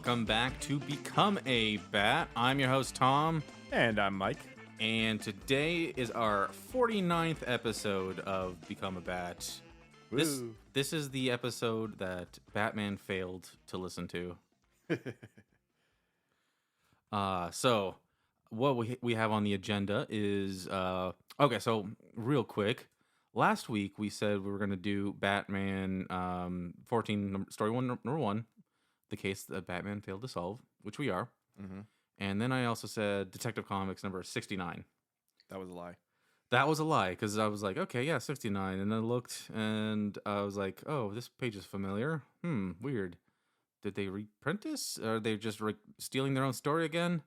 welcome back to Become a Bat. I'm your host, Tom, And I'm Mike. and today is our 49th episode of Become a Bat. Woo. This is the episode that Batman failed to listen to. So what we have on the agenda is okay. So real quick, last week we said we were going to do Batman 14 story one number one, the case that Batman failed to solve, which we are. Mm-hmm. And then I also said Detective Comics number 69. That was a lie. That was a lie because I was like, okay, yeah, 69. And then I looked and I was like, oh, this page is familiar. Weird. Did they reprint this? Or are they just stealing their own story again?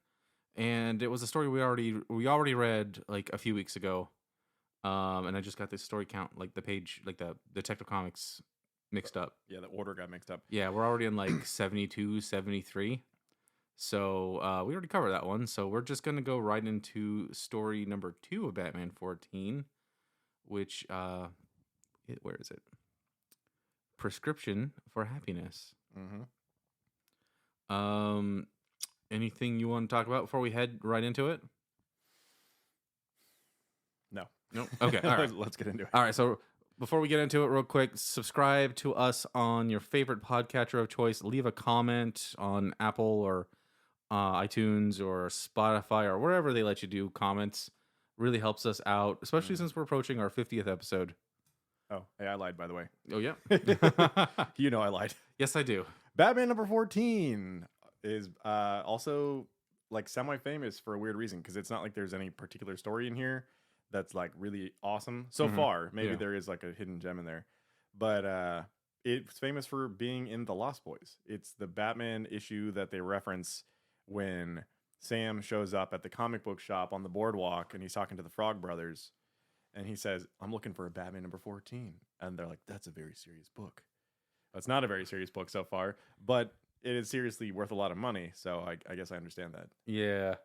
And it was a story we already read like a few weeks ago. And I just got this story count, like the page, like the Detective Comics mixed up. Yeah, the order got mixed up. Yeah, we're already in like 72, 73. So we already covered that one. So we're just going to go right into story number 2 of Batman 14, which, where is it? Prescription for Happiness. Mm-hmm. Anything you want to talk about before we head right into it? No. Nope. Okay. All right. Let's get into it. All right. So before we get into it, real quick, subscribe to us on your favorite podcatcher of choice. Leave a comment on Apple or iTunes or Spotify or wherever they let you do comments. Really helps us out, especially since we're approaching our 50th episode. Oh, hey, I lied, by the way. Oh, yeah. You know I lied. Yes, I do. Batman number 14 is also like semi-famous for a weird reason, because it's not like there's any particular story in here that's like really awesome so far. Maybe Yeah. there is like a hidden gem in there, but it's famous for being in The Lost Boys. It's the Batman issue that they reference when Sam shows up at the comic book shop on the boardwalk and he's talking to the Frog Brothers, and he says, "I'm looking for a Batman number 14." And they're like, "That's a very serious book." It's not a very serious book so far, but it is seriously worth a lot of money. So I guess I understand that. Yeah.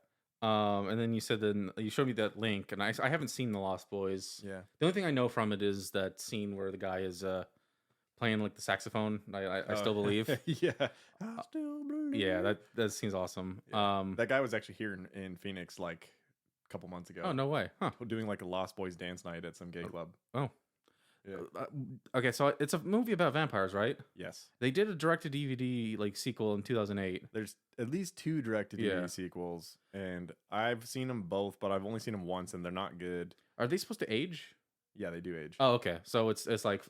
And then you said then you showed me that link, and I haven't seen The Lost Boys. Yeah. The only thing I know from it is that scene where the guy is playing like the saxophone. I still believe. Yeah. I still believe. Yeah, that seems awesome. Yeah. That guy was actually here in Phoenix like a couple months ago. Oh, no way. Huh. Doing like a Lost Boys dance night at some gay club. Oh. Yeah. Okay, so it's a movie about vampires, right? Yes. They did a direct-to-DVD like sequel in 2008. There's at least 2 direct-to-DVD sequels, and I've seen them both, but I've only seen them once, and they're not good. Are they supposed to age? Yeah, they do age. Oh, okay. So it's like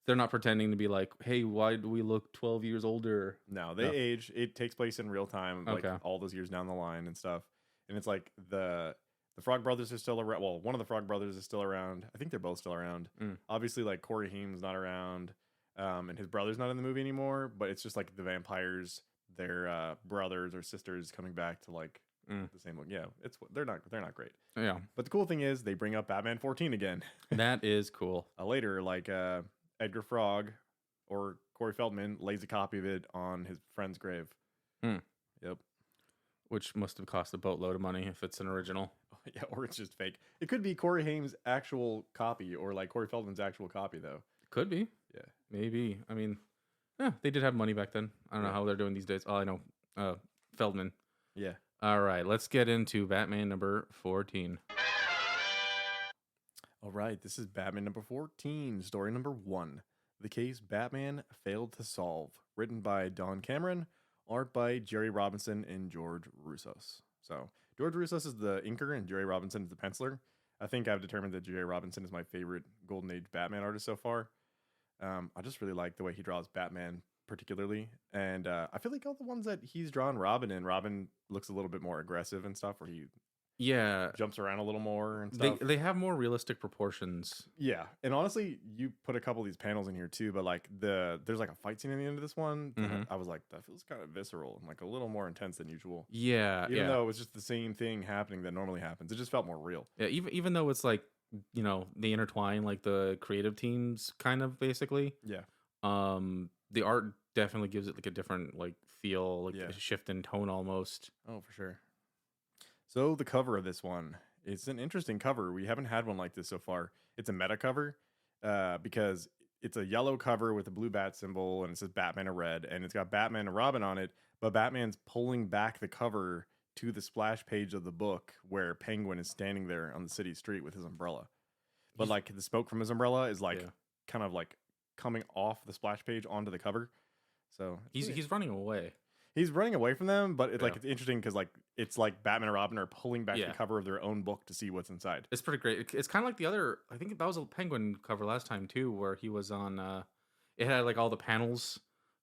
they're not pretending to be like, hey, why do we look 12 years older? No, they age. It takes place in real time, like Okay. all those years down the line and stuff. And it's like the Frog Brothers are still around. Well, one of the Frog Brothers is still around. I think they're both still around. Obviously, like Corey Haim's not around, and his brother's not in the movie anymore. But it's just like the vampires, their brothers or sisters coming back to like the same look. Yeah, they're not great. Yeah, But the cool thing is they bring up Batman 14 again. that is cool. Later, like Edgar Frog or Corey Feldman lays a copy of it on his friend's grave. Yep. Which must have cost a boatload of money if it's an original. Yeah, or it's just fake. It could be Corey Haim's actual copy, or like Corey Feldman's actual copy, though. Could be. Yeah. Maybe. I mean, they did have money back then. I don't know how they're doing these days. Oh, I know. Feldman. Yeah. All right, let's get into Batman number 14. All right, this is Batman number 14, story number 1. The case Batman failed to solve. Written by Don Cameron, art by Jerry Robinson and George Roussos. So, George Roussos is the inker and Jerry Robinson is the penciler. I think I've determined that Jerry Robinson is my favorite Golden Age Batman artist so far. I just really like the way he draws Batman particularly. And I feel like all the ones that he's drawn Robin in, Robin looks a little bit more aggressive and stuff, where he Yeah, jumps around a little more and stuff. they have more realistic proportions. Yeah, and honestly, you put a couple of these panels in here too, but like there's like a fight scene in the end of this one. That I was like, that feels kind of visceral and like a little more intense than usual. Yeah, Even though it was just the same thing happening that normally happens, it just felt more real. Yeah, even though it's like, they intertwine like the creative teams kind of basically. Yeah, The art definitely gives it like a different like feel, like Yeah. a shift in tone almost. oh for sure. So the cover of this one, it's an interesting cover. We haven't had one like this so far. It's a meta cover because it's a yellow cover with a blue bat symbol, and it says Batman in red, and it's got Batman and Robin on it, but Batman's pulling back the cover to the splash page of the book where Penguin is standing there on the city street with his umbrella. But He's- like the smoke from his umbrella is like Yeah. kind of like coming off the splash page onto the cover. So He's running away. he's running away from them, but it's like Yeah. it's interesting because like it's like Batman and Robin are pulling back Yeah. the cover of their own book to see what's inside. It's pretty great. It's kind of like the other. I think that was a Penguin cover last time too, where he was on. It had like all the panels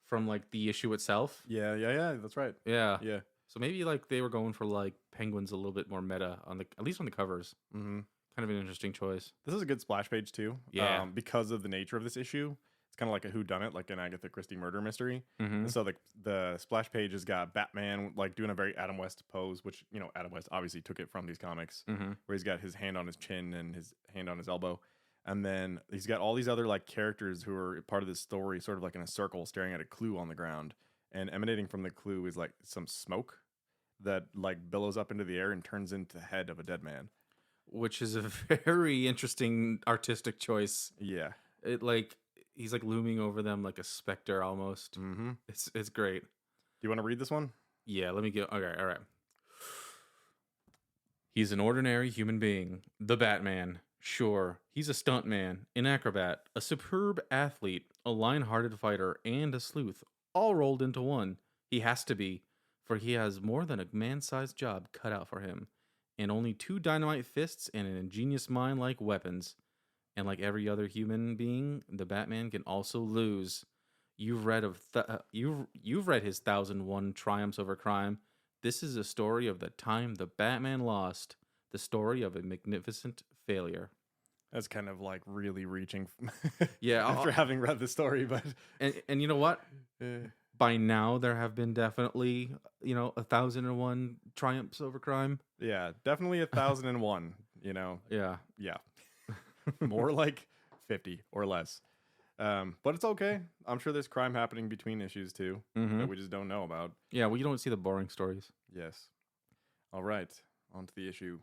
from like the issue itself. Yeah. That's right. Yeah. Yeah. So maybe like they were going for like Penguins a little bit more meta on the at least on the covers. Mm-hmm. Kind of an interesting choice. This is a good splash page too. Yeah. Because of the nature of this issue, it's kind of like a whodunit, like an Agatha Christie murder mystery. Mm-hmm. So the splash page has got Batman like doing a very Adam West pose, which Adam West obviously took it from these comics, Mm-hmm. where he's got his hand on his chin and his hand on his elbow, and then he's got all these other like characters who are part of this story, sort of like in a circle, staring at a clue on the ground, and emanating from the clue is like some smoke that like billows up into the air and turns into the head of a dead man. Which is a very interesting artistic choice. Yeah. It like he's like looming over them like a specter almost. Mm-hmm. Do It's great. you want to read this one? Yeah, let me get. Okay, all right. He's an ordinary human being, the Batman. Sure, he's a stuntman, an acrobat, a superb athlete, a lion-hearted fighter, and a sleuth, all rolled into one. He has to be, for he has more than a man-sized job cut out for him, and only 2 dynamite fists and an ingenious mind like weapons. And like every other human being, the Batman can also lose. You've read you've read his 1001 triumphs over crime. This is a story of the time the Batman lost, the story of a magnificent failure. That's kind of like really reaching. Yeah, after having read the story, but and you know what? uh, By now there have been definitely 1001 triumphs over crime. yeah, definitely 1001. Yeah, Yeah, more like 50 or less. But it's okay. I'm sure there's crime happening between issues too that we just don't know about. yeah. Well, you don't see the boring stories. Yes. All right, on to the issue.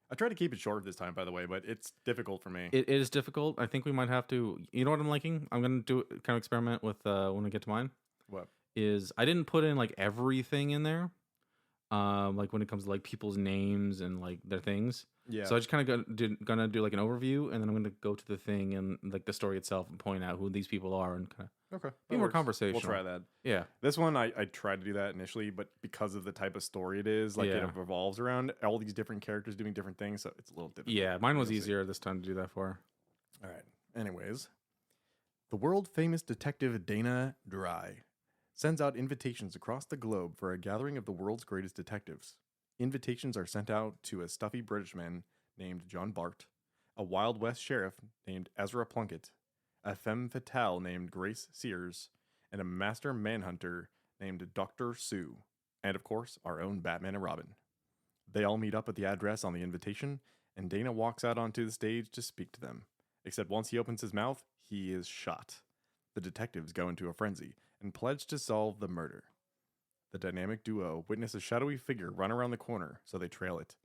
I tried to keep it short this time, by the way, but it's difficult for me. It is difficult. I think we might have to. You know what I'm liking? I'm gonna do kind of experiment with when we get to mine. What? Is I didn't put in like everything in there. Like when it comes to like people's names and like their things. Yeah. So I just kind of gonna do like an overview, and then I'm gonna go to the thing and like the story itself and point out who these people are and kind of okay. be that more works. conversational. We'll try that. Yeah. This one, I tried to do that initially, but because of the type of story it is, like it Yeah. revolves around all these different characters doing different things, so it's a little difficult. Yeah, mine was We'll see. easier this time to do that for. All right. Anyways, the world famous detective Dana Dry sends out invitations across the globe for a gathering of the world's greatest detectives. Invitations are sent out to a stuffy British man named John Bart, a Wild West sheriff named Ezra Plunkett, a femme fatale named Grace Sears, and a master manhunter named Dr. Sue, and of course, our own Batman and Robin. They all meet up at the address on the invitation, and Dana walks out onto the stage to speak to them. Except once he opens his mouth, he is shot. The detectives go into a frenzy and pledge to solve the murder. The dynamic duo witness a shadowy figure run around the corner, so they trail it.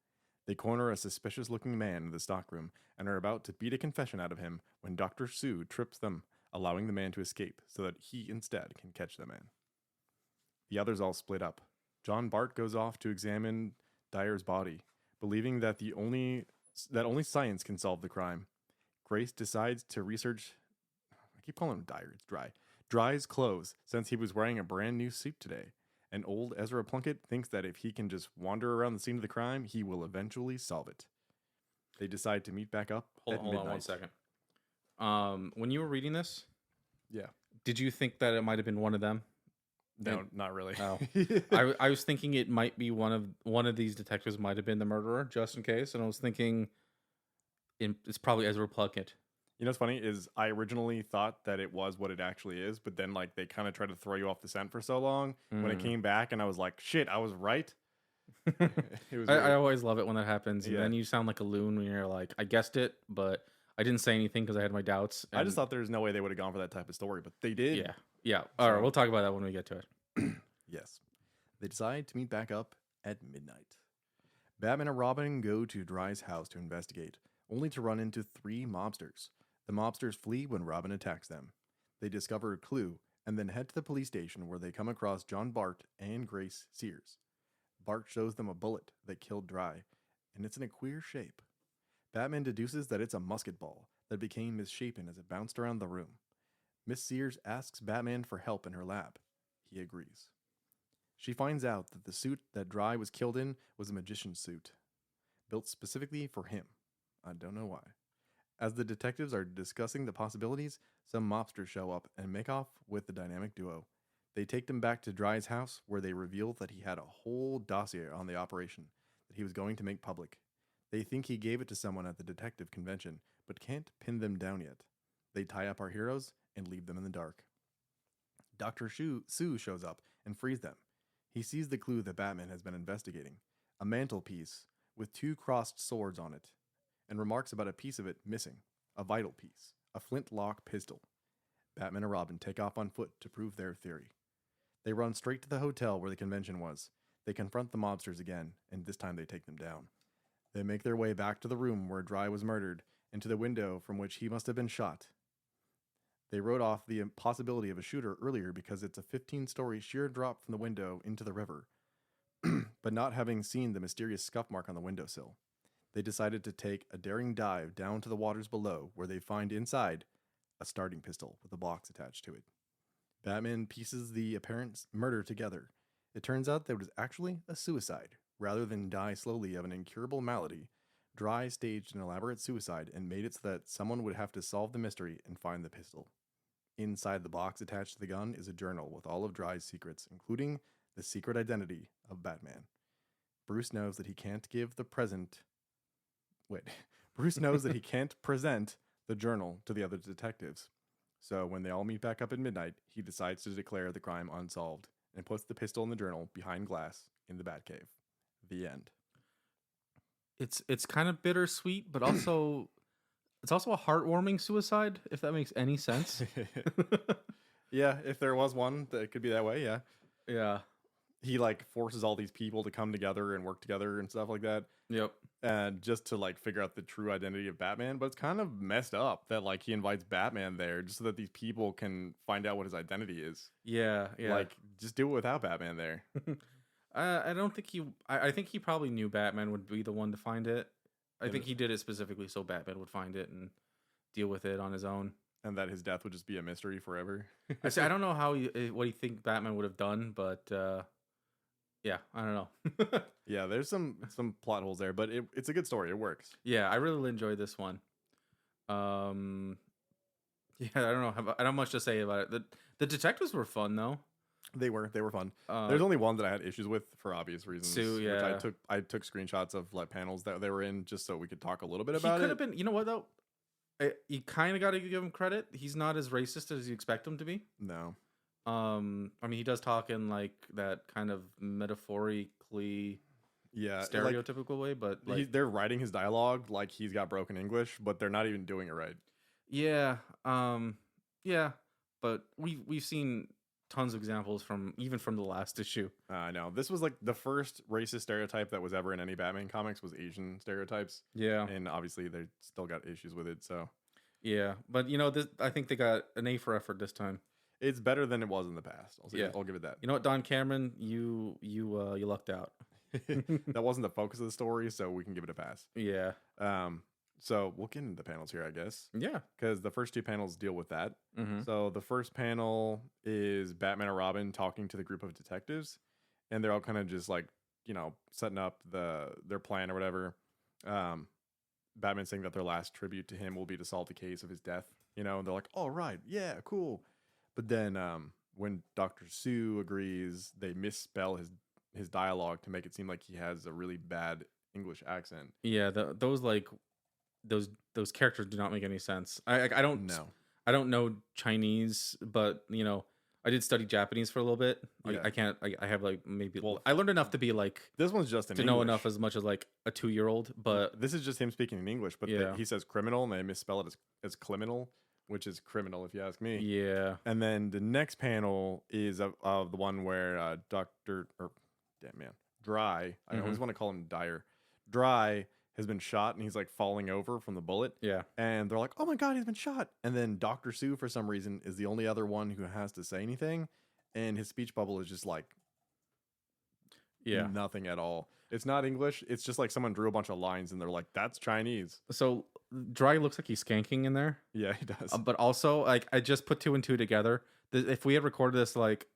They corner a suspicious-looking man in the stockroom and are about to beat a confession out of him when Dr. Sue trips them, allowing the man to escape so that he instead can catch the man. The others all split up. John Bart goes off to examine Dyer's body, believing that only science can solve the crime. Grace decides to research. I keep calling him Dyer. It's Dry. Dry's clothes, since he was wearing a brand new suit today. And old Ezra Plunkett thinks that if he can just wander around the scene of the crime, he will eventually solve it. They decide to meet back up Hold at on midnight. 1 second. When you were reading this, Yeah. did you think that it might have been one of them? No, not really. Oh. I was thinking it might be one of these detectives might have been the murderer, just in case. And I was thinking it's probably Ezra Plunkett. You know what's funny is I originally thought that it was what it actually is, but then like they kind of tried to throw you off the scent for so long when it came back, and I was like, shit, I was right. It was I weird. always love it when that happens, and Yeah. then you sound like a loon when you're like, I guessed it, but I didn't say anything because I had my doubts. I just and- thought there was no way they would have gone for that type of story, but they did. yeah. All right, So- we'll talk about that when we get to it. Yes. They decide to meet back up at midnight. Batman and Robin go to Dry's house to investigate, only to run into 3 mobsters. The mobsters flee when Robin attacks them. They discover a clue and then head to the police station where they come across John Bart and Grace Sears. Bart shows them a bullet that killed Dry, and it's in a queer shape. Batman deduces that it's a musket ball that became misshapen as it bounced around the room. Miss Sears asks Batman for help in her lab. He agrees. She finds out that the suit that Dry was killed in was a magician's suit, built specifically for him. I don't know why. As the detectives are discussing the possibilities, some mobsters show up and make off with the dynamic duo. They take them back to Dry's house, where they reveal that he had a whole dossier on the operation that he was going to make public. They think he gave it to someone at the detective convention, but can't pin them down yet. They tie up our heroes and leave them in the dark. Dr. Sue shows up and frees them. He sees the clue that Batman has been investigating, a mantelpiece with 2 crossed swords on it, and remarks about a piece of it missing, a vital piece, a flintlock pistol. Batman and Robin take off on foot to prove their theory. They run straight to the hotel where the convention was. They confront the mobsters again, and this time they take them down. They make their way back to the room where Dry was murdered, and to the window from which he must have been shot. They wrote off the possibility of a shooter earlier because it's a 15-story sheer drop from the window into the river, but not having seen the mysterious scuff mark on the windowsill. They decided to take a daring dive down to the waters below, where they find inside a starting pistol with a box attached to it. Batman pieces the apparent murder together. It turns out that it was actually a suicide. Rather than die slowly of an incurable malady, Dry staged an elaborate suicide and made it so that someone would have to solve the mystery and find the pistol. Inside the box attached to the gun is a journal with all of Dry's secrets, including the secret identity of Batman. Bruce knows that he can't present the journal to the other detectives. So when they all meet back up at midnight, he decides to declare the crime unsolved and puts the pistol in the journal behind glass in the Batcave. The end. It's kind of bittersweet, but also it's also a heartwarming suicide, if that makes any sense. Yeah, if there was one that could be that way, yeah. Yeah. He like forces all these people to come together and work together and stuff like that. Yep. And just to like figure out the true identity of Batman, but it's kind of messed up that like he invites Batman there just so that these people can find out what his identity is. Yeah. Like just do it without Batman there. I don't think I think he probably knew Batman would be the one to find it. I think he did it specifically so Batman would find it and deal with it on his own. And that his death would just be a mystery forever. I don't know what he think Batman would have done, but yeah, I don't know. Yeah, there's some plot holes there, but it's a good story. It works. Yeah, I really enjoyed this one. Yeah, I don't know. I don't have much to say about it. The detectives were fun though. They were fun. There's only one that I had issues with for obvious reasons. Sue, yeah. Which I took screenshots of like panels that they were in just so we could talk a little bit about it. He could have been. You know what though? You kind of got to give him credit. He's not as racist as you expect him to be. No. I mean, he does talk in like that kind of metaphorically, stereotypical way, but like they're writing his dialogue like he's got broken English, but they're not even doing it right. Yeah. Yeah. But we've seen tons of examples from the last issue. I know this was like the first racist stereotype that was ever in any Batman comics was Asian stereotypes. Yeah. And obviously they still got issues with it. So yeah, but I think they got an A for effort this time. It's better than it was in the past. I'll give it that. You know what, Don Cameron, you lucked out. That wasn't the focus of the story, so we can give it a pass. Yeah. So we'll get into the panels here, I guess. Yeah. Because the first 2 panels deal with that. Mm-hmm. So the first panel is Batman and Robin talking to the group of detectives, and they're all kind of just like, setting up their plan or whatever. Batman saying that their last tribute to him will be to solve the case of his death. And they're like, "All right, yeah, cool." But then when Dr. Sue agrees, they misspell his dialogue to make it seem like he has a really bad English accent. Yeah, those characters do not make any sense. I don't know. I don't know Chinese, but I did study Japanese for a little bit. Yeah. I can't. I have like maybe. Well, I learned enough to be like this one's just in to English. know enough as much as like a 2-year-old. But this is just him speaking in English. But he says criminal, and they misspell it as criminal, which is criminal if you ask me. Yeah. And then the next panel is of the one where Dry. I always want to call him Dyer. Dry has been shot and he's like falling over from the bullet. Yeah. And they're like, "Oh my god, he's been shot!" And then Doctor Sue, for some reason, is the only other one who has to say anything, and his speech bubble is just like Yeah. nothing at all. It's not English. It's just like someone drew a bunch of lines, and they're like, "That's Chinese." So Dry looks like he's skanking in there. Yeah, he does. But also, like, I just put two and two together. If we had recorded this like,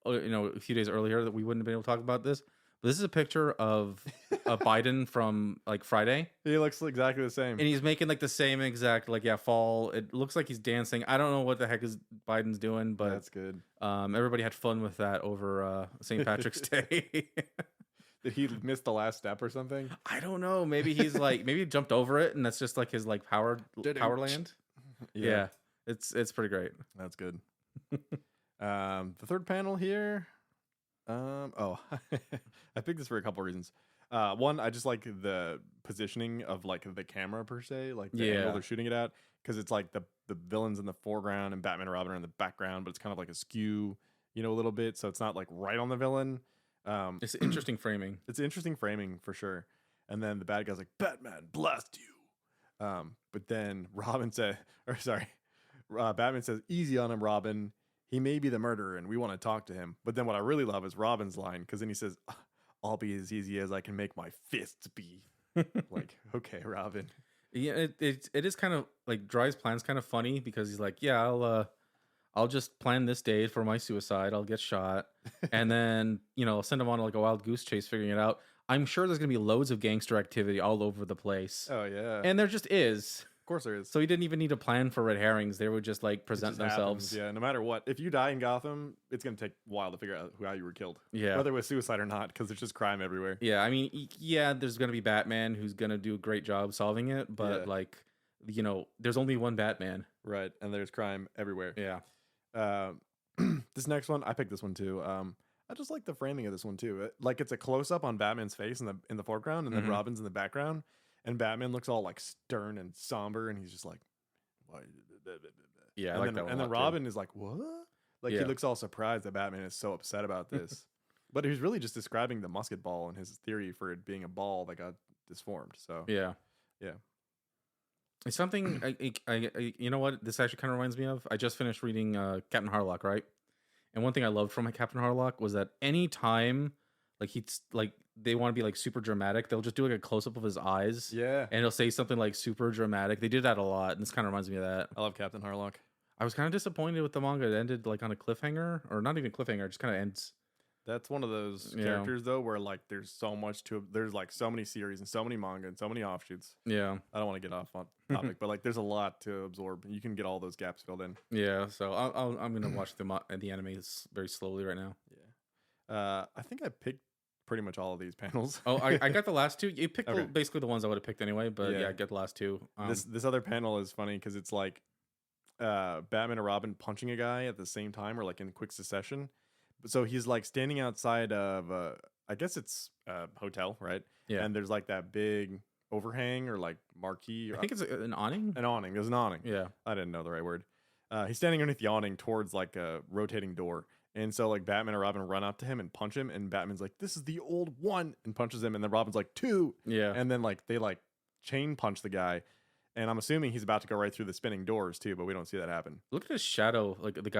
a few days earlier, that we wouldn't have been able to talk about this. But this is a picture of Biden from like Friday, He looks exactly the same. and he's making like the same exact fall. It looks like he's dancing. I don't know what the heck is Biden's doing, but That's good. everybody had fun with that over St. Patrick's Day. Did he miss the last step or something? I don't know. Maybe he's like maybe he jumped over it, and that's just like his like power land. Yeah, it's pretty great. That's good. The third panel here. Oh, I picked this for a couple reasons. One, I just like the positioning of like the camera per se, like the angle they're shooting it at, because it's like the villains in the foreground and Batman and Robin are in the background, but it's kind of like a skew, a little bit, so it's not like right on the villain. It's interesting framing. It's interesting framing for sure. And then the bad guy's like, "Batman, blast you!" But then Batman says, "Easy on him, Robin. He may be the murderer, and we want to talk to him." But then what I really love is Robin's line, because then he says, "I'll be as easy as I can make my fists be." Like, okay, Robin. Yeah, it is kind of like Dry's plan's kind of funny because he's like, yeah, I'll just plan this day for my suicide. I'll get shot, and then I'll send him on like a wild goose chase, figuring it out. I'm sure there's gonna be loads of gangster activity all over the place, Oh yeah, and there just is. of course there is. So he didn't even need to plan for red herrings. They would just like It present just themselves. happens, yeah, no matter what. If you die in Gotham, it's gonna take a while to figure out how you were killed. Yeah. Whether it was suicide or not, because there's just crime everywhere. Yeah, I mean, yeah, there's gonna be Batman who's gonna do a great job solving it, but there's only one Batman. Right, and there's crime everywhere. Yeah. This next one, I picked this one too. I just like the framing of this one too. Like it's a close up on Batman's face in the foreground, and then Mhm. Robin's in the background, and Batman looks all like stern and somber, and he's just like, "Why?" Yeah, I and like then, that one. and a then lot, too. Robin is like, "What?" Like he Yeah. looks all surprised that Batman is so upset about this, but he's really just describing the musket ball and his theory for it being a ball that got disformed. So Yeah. yeah. It's something you know what this actually kind of reminds me of? I just finished reading Captain Harlock, right? And one thing I loved from my Captain Harlock was that any time like he's like they want to be like super dramatic, they'll just do like a close up of his eyes. Yeah, And he'll say something like super dramatic. They did that a lot, and this kind of reminds me of that. I love Captain Harlock. I was kind of disappointed with the manga. It ended like on a cliffhanger, or not even cliffhanger. It just kind of ends. That's one of those Yeah. characters though, where like there's like so many series and so many manga and so many offshoots. Yeah, I don't want to get off on topic, but like there's a lot to absorb. You can get all those gaps filled in. yeah. So I'm gonna watch the anime very slowly right now. Yeah. I think I picked pretty much all of these panels. Oh, I got the last two. You picked Okay. basically the ones I would have picked anyway. But yeah, Yeah. I got the last two. This other panel is funny because it's like Batman and Robin punching a guy at the same time or like in quick succession. So he's like standing outside of I guess it's a hotel, right? Yeah. And there's like that big overhang or like marquee. Or, I think it's an awning. an awning. There's an awning. Yeah. I didn't know the right word. He's standing underneath the awning towards like a rotating door. And so like Batman and Robin run up to him and punch him. And Batman's like, "This is the old one," and punches him. And then Robin's like, "2." Yeah. And then like they like chain punch the guy. And I'm assuming he's about to go right through the spinning doors too, but we don't see that happen. Look at his shadow, like the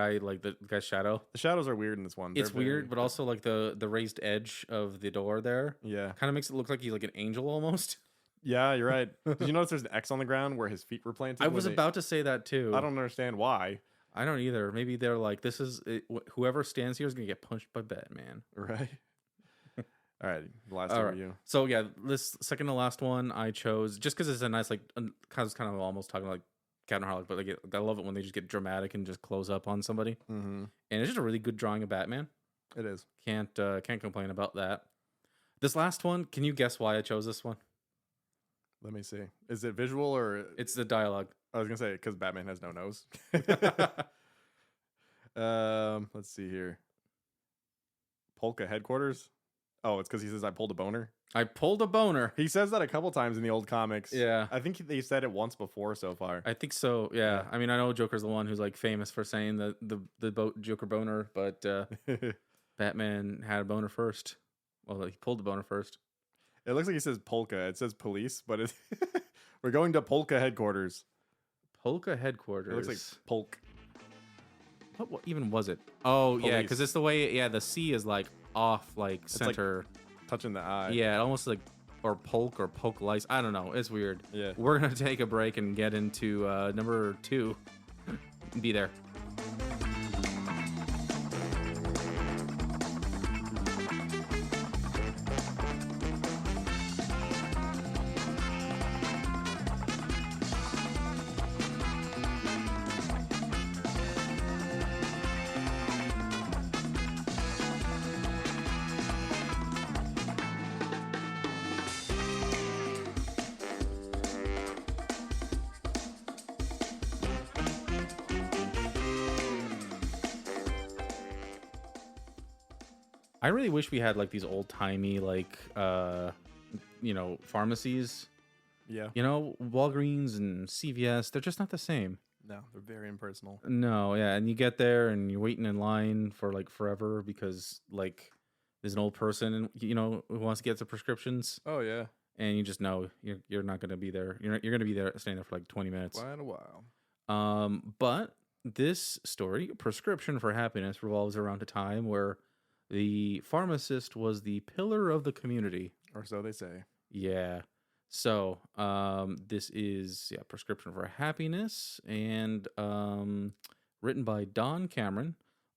guy's shadow. The shadows are weird in this one. It's They're weird, very- but also like the raised edge of the door there yeah. kind of makes it look like he's like an angel almost. Yeah, you're right. Did you notice there's an X on the ground where his feet were planted? I when was they- about to say that too. I don't understand why. I don't either. Maybe they're like, this is whoever stands here is gonna get punched by Batman. Right. All right. The last All two right. for you. So yeah, this second to last one I chose just because it's a nice like kind of almost talking like Captain Harlock, but like I love it when they just get dramatic and just close up on somebody, Mm-hmm. and it's just a really good drawing of Batman. It is. Can't complain about that. This last one, can you guess why I chose this one? Let me see. Is it visual or It's the dialogue. I was gonna say because Batman has no nose. Let's see here. Polka headquarters. Oh, it's because he says I pulled a boner. I pulled a boner. He says that a couple times in the old comics. Yeah. I think they said it once before so far. I think so. Yeah. Yeah. I mean, I know Joker's the one who's like famous for saying the Joker boner, but Batman had a boner first. Well, he pulled the boner first. It looks like he says polka. It says police, but it's we're going to polka headquarters. Polka It looks like headquarters. polk What even was it? Oh yeah, because police. it's the way. Yeah, the C is like off, like It's like center. touching the eye. Yeah, almost like or poke lice. I don't know. It's weird. Yeah. We're gonna take a break and get into number 2. Be there. I really wish we had like these old timey like pharmacies. Yeah. Walgreens and CVS. They're just not the same. No, they're very impersonal. No, yeah, and you get there and you're waiting in line for like forever because like there's an old person who wants to get the prescriptions, Oh yeah. and you just know you're not gonna be there. You're gonna be there staying there for like 20 minutes. Quite a while. But this story, Prescription for Happiness, revolves around a time where the pharmacist was the pillar of the community. Or so they say. Yeah. So, this is Prescription for Happiness, and written by Don Cameron,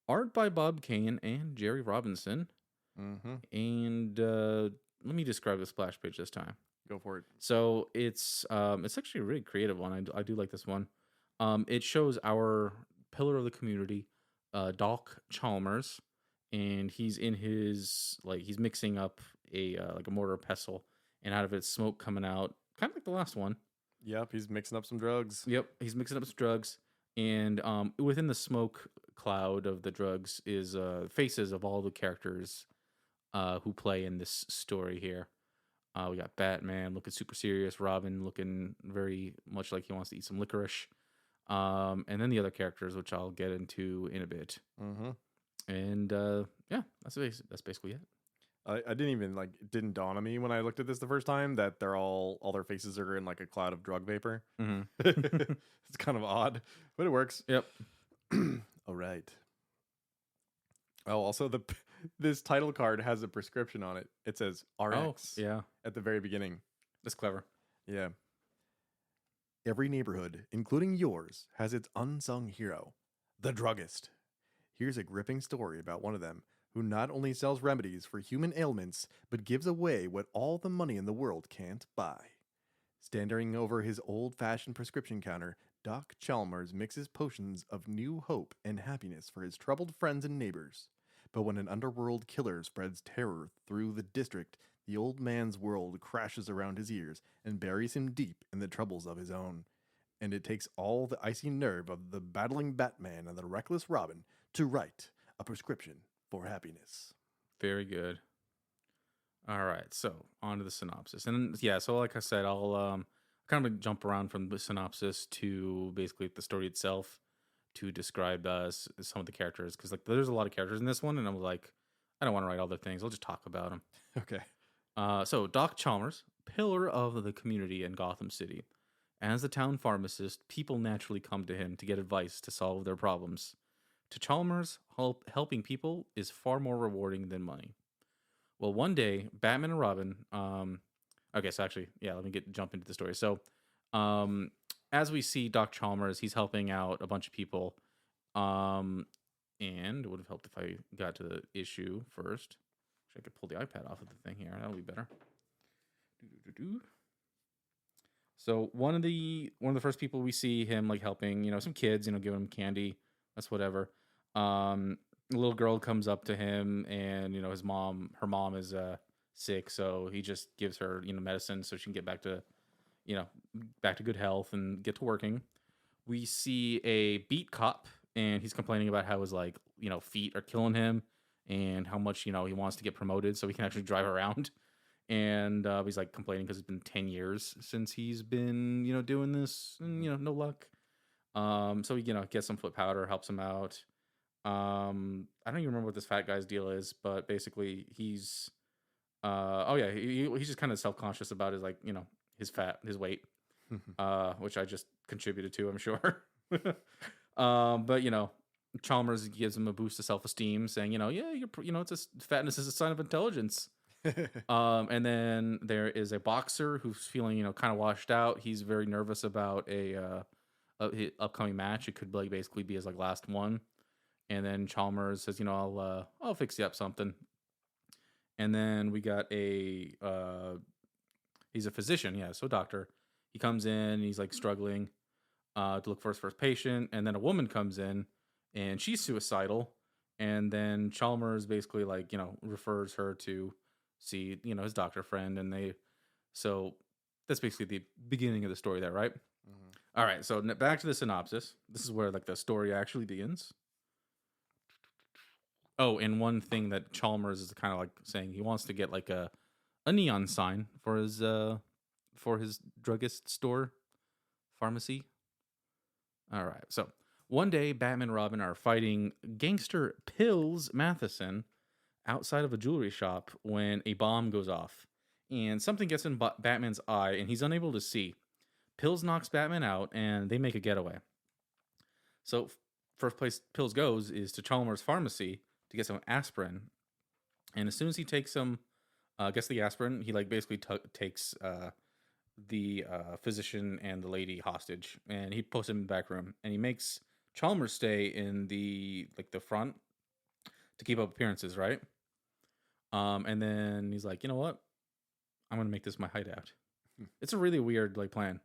art by Bob Kane and Jerry Robinson, Mm-hmm. and let me describe the splash page this time. Go for it. So it's actually a really creative one. I do like this one. It shows our pillar of the community, Doc Chalmers, and he's in his he's mixing up a like a mortar pestle, and out of it smoke coming out, kind of like the last one. Yep, he's mixing up some drugs. Yep, he's mixing up some drugs, and within the smoke cloud of the drugs is faces of all the characters who play in this story here. We got Batman looking super serious, Robin looking very much like he wants to eat some licorice, and then the other characters, which I'll get into in a bit. Mm-hmm. And that's basically it. I didn't even it didn't dawn on me when I looked at this the first time that they're all their faces are in like a cloud of drug vapor. Mm-hmm. It's kind of odd, but it works. Yep. All right. Oh, also this title card has a prescription on it. It says RX Yeah, at the very beginning. that's clever. Yeah. Every neighborhood, including yours, has its unsung hero, the druggist. Here's a gripping story about one of them who not only sells remedies for human ailments, but gives away what all the money in the world can't buy. Standing over his old-fashioned prescription counter, Doc Chalmers mixes potions of new hope and happiness for his troubled friends and neighbors. But when an underworld killer spreads terror through the district, the old man's world crashes around his ears and buries him deep in the troubles of his own. And it takes all the icy nerve of the battling Batman and the reckless Robin to write a prescription for happiness. Very good. All right, so on to the synopsis, and so like I said, I'll kind of jump around from the synopsis to basically the story itself to describe some of the characters, because like there's a lot of characters in this one, and I'm like, I don't want to write all the things. I'll just talk about them. Okay. So Doc Chalmers, pillar of the community in Gotham City. As the town pharmacist, people naturally come to him to get advice to solve their problems. To Chalmers, helping people is far more rewarding than money. Well, one day, Batman and Robin. Okay, so actually, let me jump into the story. So, as we see Doc Chalmers, he's helping out a bunch of people. And it would have helped if I got to the issue first. Actually, I could pull the iPad off of the thing here. That'll be better. So one of the first people we see him like helping, some kids, giving them candy. That's whatever. A little girl comes up to him, and her mom is sick, so he just gives her medicine so she can get back to good health and get to working. We see a beat cop, and he's complaining about how his feet are killing him, and how much he wants to get promoted so he can actually drive around. And he's like complaining because it's been 10 years since he's been doing this, and no luck. So he gets some foot powder, helps him out. I don't even remember what this fat guy's deal is, but basically he's Oh yeah, he's just kind of self conscious about his like his weight, which I just contributed to, I'm sure. But Chalmers gives him a boost of self esteem, saying, yeah, fatness is a sign of intelligence. And then there is a boxer who's feeling, kind of washed out. He's very nervous about his upcoming match. It could like basically be his like last one. And then Chalmers says, I'll fix you up something. And then we got he's a physician, yeah, so a doctor. He comes in, he's like struggling to look for his first patient, and then a woman comes in, and she's suicidal. And then Chalmers basically like refers her to see his doctor friend, and so that's basically the beginning of the story there, right? Mhm. All right, so back to the synopsis. This is where like the story actually begins. Oh, and one thing that Chalmers is kind of like saying, he wants to get like a neon sign for his druggist store pharmacy. All right. So one day, Batman and Robin are fighting gangster Pills Matheson outside of a jewelry shop when a bomb goes off, and something gets in Batman's eye, and he's unable to see. Pills knocks Batman out, and they make a getaway. So first place Pills goes is to Chalmers Pharmacy to get some aspirin, and as soon as he takes gets the aspirin, he like basically takes the physician and the lady hostage, and he puts him in the back room, and he makes Chalmers stay in the front to keep up appearances, right? And then he's like, you know what? I'm gonna make this my hideout. It's a really weird like plan.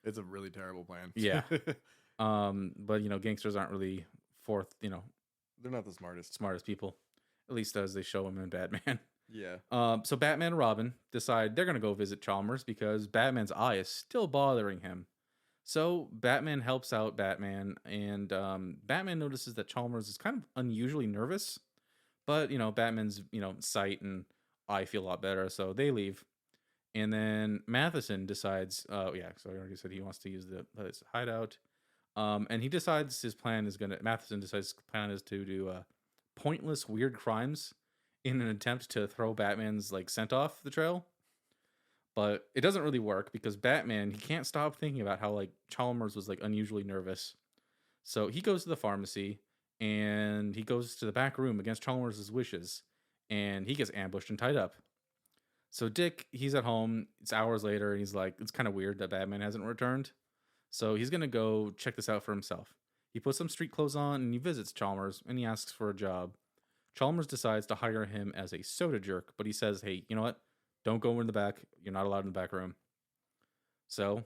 It's a really terrible plan. Yeah. But gangsters aren't really They're not the smartest. smartest people, at least as they show him in Batman. Yeah. So Batman and Robin decide they're gonna go visit Chalmers because Batman's eye is still bothering him. So Batman helps out Batman, and Batman notices that Chalmers is kind of unusually nervous, but Batman's sight and eye feel a lot better, so they leave. And then Matheson decides, yeah, so I already said he wants to use his hideout. And he decides Matheson decides his plan is to do pointless weird crimes in an attempt to throw Batman's like scent off the trail. But it doesn't really work because Batman, he can't stop thinking about how like Chalmers was like unusually nervous. So he goes to the pharmacy, and he goes to the back room against Chalmers' wishes, and he gets ambushed and tied up. So Dick, he's at home. It's hours later, and he's like, it's kind of weird that Batman hasn't returned. So he's gonna go check this out for himself. He puts some street clothes on, and he visits Chalmers, and he asks for a job. Chalmers decides to hire him as a soda jerk, but he says, hey, you know what? Don't go in the back. You're not allowed in the back room. So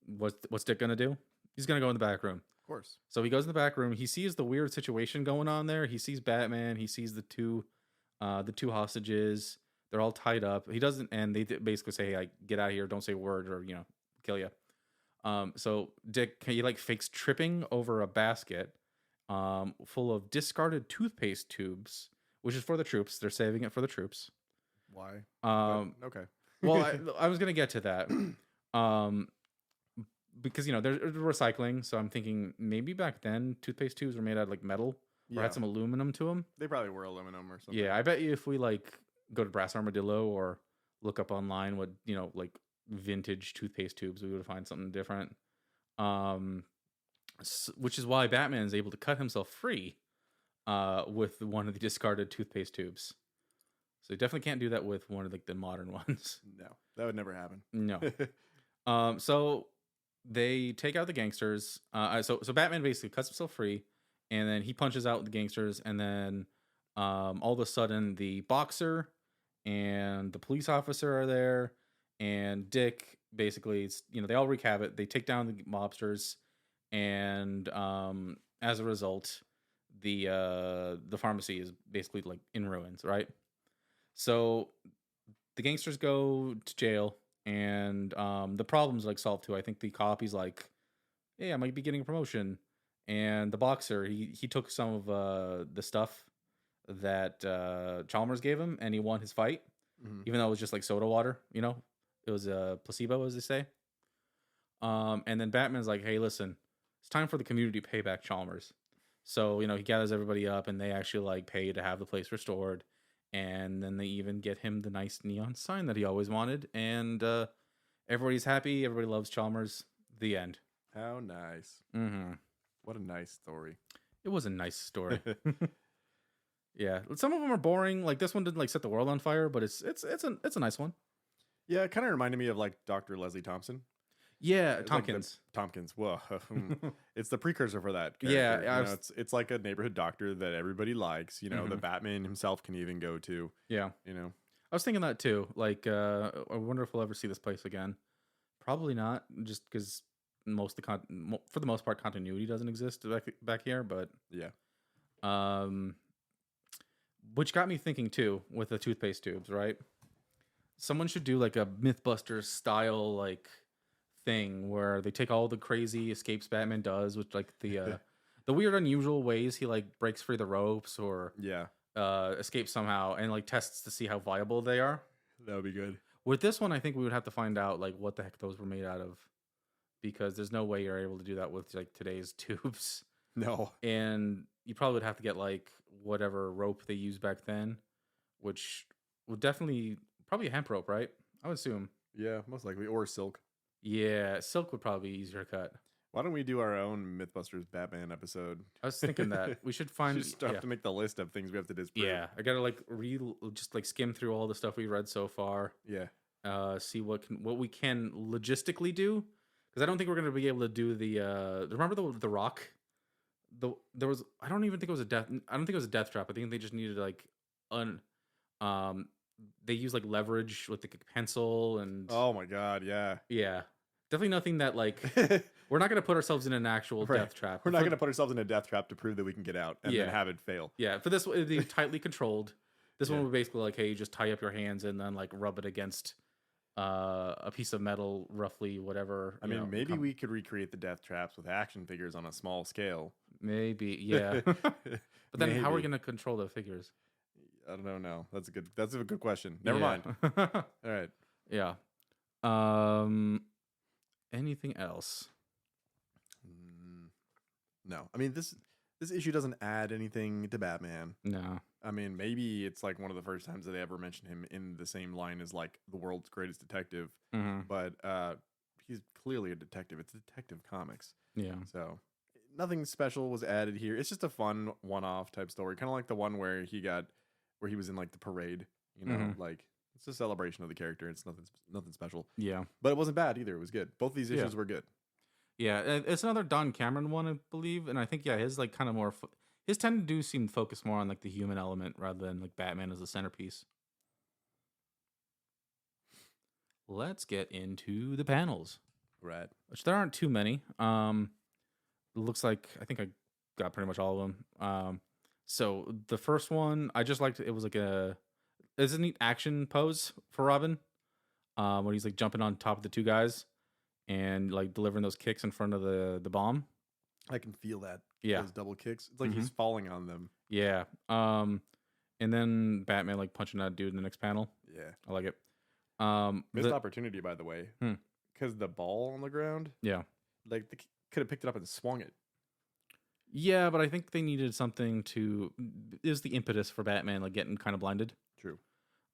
what's Dick gonna do? He's gonna go in the back room. Of course. So he goes in the back room. He sees the weird situation going on there. He sees Batman. He sees the two hostages. They're all tied up. He doesn't, and they basically say, "Hey, like, get out of here! Don't say a word, or kill you." So Dick, he like fakes tripping over a basket, full of discarded toothpaste tubes, which is for the troops. They're saving it for the troops. Why? Okay. Well, I was gonna get to that. Because there's recycling, so I'm thinking maybe back then toothpaste tubes were made out of like metal or had some aluminum to them. They probably were aluminum or something. Yeah, I bet you if we like go to Brass Armadillo or look up online what like vintage toothpaste tubes, we would find something different. Which is why Batman is able to cut himself free with one of the discarded toothpaste tubes. So you definitely can't do that with one of like the modern ones. No, that would never happen. No. So they take out the gangsters. So Batman basically cuts himself free, and then he punches out the gangsters, and then all of a sudden the boxer and the police officer are there, and Dick basically, they all wreak havoc. They take down the mobsters, and as a result, the pharmacy is basically like in ruins, right? So the gangsters go to jail, and the problem's like solved too. I think the cop, he's like, hey, I might be getting a promotion. And the boxer, he took some of the stuff that Chalmers gave him, and he won his fight, even though it was just like soda water. It was a placebo, as they say. And then Batman's like, hey, listen, it's time for the community to pay back Chalmers. So he gathers everybody up, and they actually like pay to have the place restored. And then they even get him the nice neon sign that he always wanted. And everybody's happy. Everybody loves Chalmers. The end. How nice. Mm-hmm. What a nice story. It was a nice story. Yeah, some of them are boring. Like this one didn't like set the world on fire, but it's a nice one. Yeah, it kind of reminded me of like Dr. Leslie Thompson. Yeah, It's like the- Tompkins. Tompkins. Whoa. It's the precursor for that. Yeah, Character. I You know, was- it's like a neighborhood doctor that everybody likes. You know, the Mhm. Batman himself can even go to. Yeah, You know, I was thinking that too. Like, I wonder if we'll ever see this place again. Probably not, just because for the most part, continuity doesn't exist back here. But yeah. which got me thinking too with the toothpaste tubes, right? Someone should do like a MythBusters style like thing where they take all the crazy escapes Batman does, with like the weird unusual ways he like breaks free the ropes or Yeah. escapes somehow, and like tests to see how viable they are. That would be good. With this one, I think we would have to find out like what the heck those were made out of, because there's no way you're able to do that with like today's tubes. No. And you probably would have to get like whatever rope they used back then, which would definitely probably a hemp rope, right? I would assume. Yeah, most likely. Or silk. Yeah, silk would probably be easier to cut. Why don't we do our own MythBusters Batman episode? I was thinking that we should find. Just have Yeah, to make the list of things we have to disprove. yeah. I gotta like just like skim through all the stuff we read so far. Yeah. See what we can logistically do, because I don't think we're gonna be able to do the. Remember the Rock. There was, I don't even think it was a death. I don't think it was a death trap. I think they just needed like um they use like leverage with the pencil and Oh my God. Yeah. yeah, definitely nothing that like we're not gonna put ourselves in an actual Right. death trap. We're not For- going to put ourselves in a death trap to prove that we can get out and Yeah. then have it fail. Yeah, for this one, it'd be tightly controlled. This one Yeah. would basically like, hey, you just tie up your hands and then like rub it against a piece of metal, roughly whatever. I you mean, know, maybe we could recreate the death traps with action figures on a small scale. maybe yeah. But then how are we Maybe. gonna control the figures? I don't know. That's a good question. Never mind. mind. All right. Yeah. Anything else? No. I mean, this issue doesn't add anything to Batman. No. I mean, maybe it's like one of the first times that they ever mention him in the same line as like the world's greatest detective, Hmm. but he's clearly a detective. It's Detective Comics. Yeah. So nothing special was added here. It's just a fun one-off type story, kind of like the one where he was in like the parade. You know, Mhm. like it's a celebration of the character. It's nothing special, Yeah. but it wasn't bad either. It was good. Both these Yeah. issues were good. Yeah. It's another Don Cameron one, I believe, and I think his like kind of more. His tend to do seem focused more on like the human element rather than like Batman as the centerpiece. Let's get into the panels, Right. which there aren't too many. It looks like I think I got pretty much all of them. So the first one I just liked. It was like it's a neat action pose for Robin, when he's like jumping on top of the two guys and like delivering those kicks in front of the bomb. I can feel that. Yeah. Those double kicks. It's like he's falling on them. Yeah. And then Batman like punching that dude in the next panel. Yeah. I like it. Missed opportunity, by the way. Hmm. Because the ball on the ground, Yeah. like they could have picked it up and swung it. Yeah, but I think they needed something to is the impetus for Batman like getting kind of blinded. True.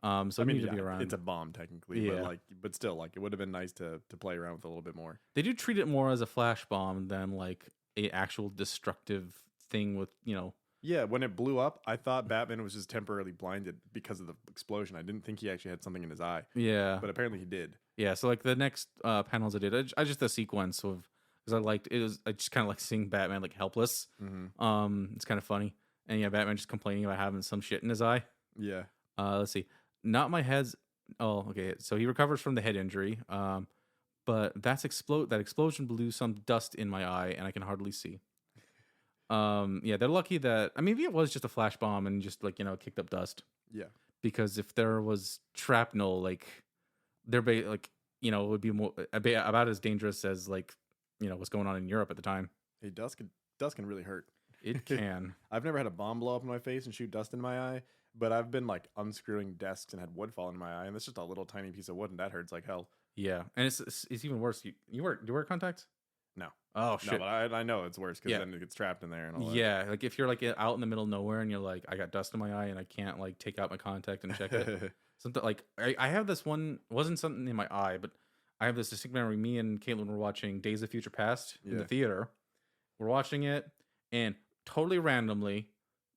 So it needed to be yeah, around. it's a bomb technically, Yeah. but still, like it would have been nice to play around with a little bit more. They do treat it more as a flash bomb than like a actual destructive thing with, you know. Yeah, when it blew up, I thought Batman was just temporarily blinded because of the explosion. I didn't think he actually had something in his eye, Yeah. but apparently he did. Yeah, so like the next panels I did, I just the sequence of because I liked it was I just kind of like seeing Batman like helpless. Mm-hmm. It's kind of funny, and yeah, Batman just complaining about having some shit in his eye. Yeah. Let's see, not my head's. Oh, okay. So he recovers from the head injury. But that explosion blew some dust in my eye, and I can hardly see. Yeah, they're lucky that maybe it was just a flash bomb and just like kicked up dust. Yeah. Because if there was shrapnel, like it would be more about as dangerous as like what's going on in Europe at the time. Hey, dust can really hurt. It can. I've never had a bomb blow up in my face and shoot dust in my eye, but I've been like unscrewing desks and had wood fall in my eye, and it's just a little tiny piece of wood, and that hurts like hell. Yeah, and it's even worse. Do you wear contacts? No. Oh No, shit. but I know it's worse because Yeah. then it gets trapped in there and all Yeah, like if you're like out in the middle of nowhere and you're like, I got dust in my eye and I can't like take out my contact and check it. that. Something like I have this one, wasn't something in my eye, but I have this distinct memory. Me and Caitlin were watching Days of Future Past in the Yeah. theater. We're watching it, and totally randomly,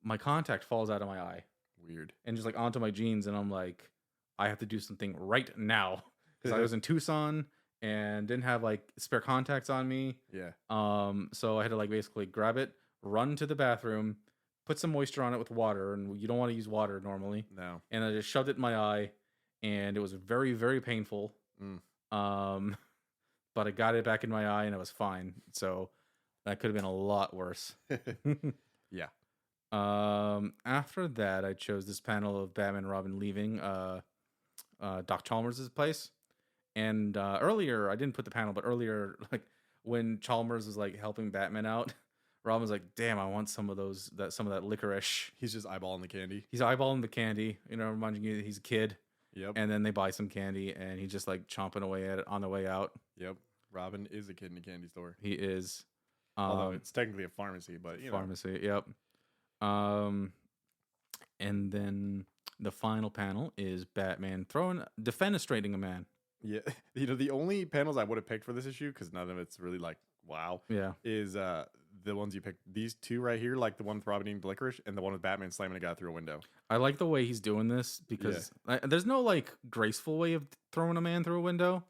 my contact falls out of my eye Weird. and just like onto my jeans, and I'm like, I have to do something right now because I was in Tucson and didn't have like spare contacts on me. Yeah. So I had to like basically grab it, run to the bathroom, put some moisture on it with water, and you don't want to use water normally. No. And I just shoved it in my eye, and it was very, very painful. Mm. But I got it back in my eye, and I was fine. So that could have been a lot worse. Yeah. After that, I chose this panel of Batman and Robin leaving Doc Chalmers' place. And earlier, I didn't put the panel, but earlier, like when Chalmers was like helping Batman out, Robin was like, "Damn, I want some of that licorice." He's just eyeballing the candy. He's eyeballing the candy, reminding you that he's a kid. Yep. And then they buy some candy, and he's just like chomping away at it on the way out. Yep. Robin is a kid in a candy store. He is. Although it's technically a pharmacy, but you know. Pharmacy, yep. And then the final panel is Batman defenestrating a man. Yeah. The only panels I would have picked for this issue, because none of it's really like wow, Yeah. is the ones you picked. These two right here, like the one with Robin eating licorice and the one with Batman slamming a guy through a window. I like the way he's doing this because there's no like graceful way of throwing a man through a window,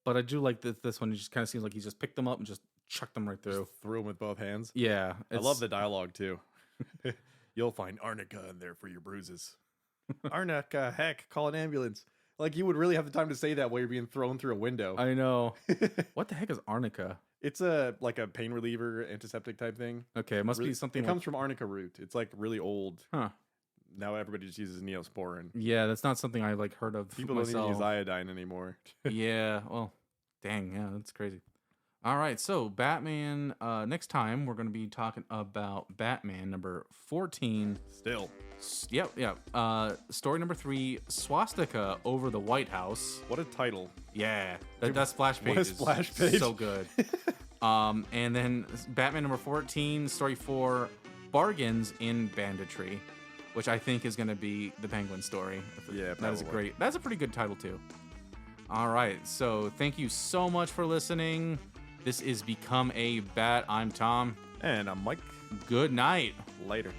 but I do like this one. It just kind of seems like he just picked them up and just chucked them right through. Just threw him with both hands. Yeah, I love the dialogue too. You'll find Arnica in there for your bruises. Arnica, heck, call an ambulance. Like you would really have the time to say that while you're being thrown through a window. I know. What the heck is arnica? It's a pain reliever, antiseptic type thing. Okay, it must be something. It comes from arnica root. It's like really old. Huh. Now everybody just uses Neosporin. Yeah, that's not something I like heard of. People myself. don't even use iodine anymore. Yeah. Well, dang. Yeah, that's crazy. All right, so Batman. Next time we're going to be talking about Batman number 14. Still. Yep. Story number 3, Swastika over the White House. What a title. Yeah, that splash page What a is splash page. so good. And then Batman number 14, story 4, Bargains in Banditry, which I think is going to be the Penguin story. Yeah, that's probably. that's a pretty good title too. All right, so thank you so much for listening. This is Become a Bat. I'm Tom. And I'm Mike. Good night. Later.